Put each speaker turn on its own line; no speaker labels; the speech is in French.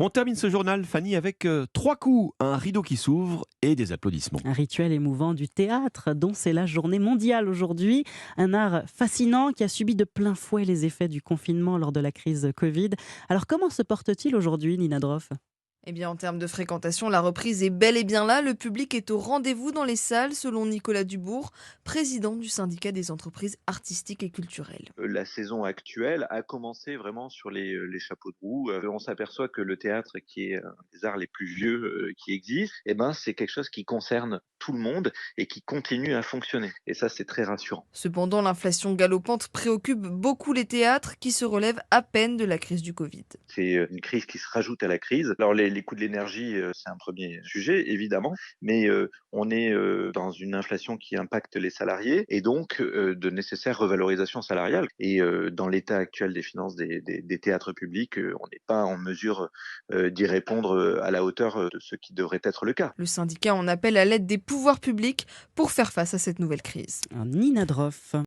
On termine ce journal, Fanny, avec trois coups, un rideau qui s'ouvre et des applaudissements.
Un rituel émouvant du théâtre, dont c'est la journée mondiale aujourd'hui. Un art fascinant qui a subi de plein fouet les effets du confinement lors de la crise Covid. Alors comment se porte-t-il aujourd'hui, Nina Droff?
Eh bien, en termes de fréquentation, la reprise est bel et bien là. Le public est au rendez-vous dans les salles, selon Nicolas Dubourg, président du syndicat des entreprises artistiques et culturelles.
La saison actuelle a commencé vraiment sur les chapeaux de roue. On s'aperçoit que le théâtre, qui est un des arts les plus vieux qui existent, eh ben, c'est quelque chose qui concerne tout le monde et qui continue à fonctionner. Et ça, c'est très rassurant.
Cependant, l'inflation galopante préoccupe beaucoup les théâtres qui se relèvent à peine de la crise du Covid.
C'est une crise qui se rajoute à la crise. Alors les coûts de l'énergie, c'est un premier sujet, évidemment, mais on est dans une inflation qui impacte les salariés et donc de nécessaires revalorisations salariales. Et dans l'état actuel des finances des théâtres publics, on n'est pas en mesure d'y répondre à la hauteur de ce qui devrait être le cas.
Le syndicat en appelle à l'aide des pouvoirs publics pour faire face à cette nouvelle crise.
Nina Droff.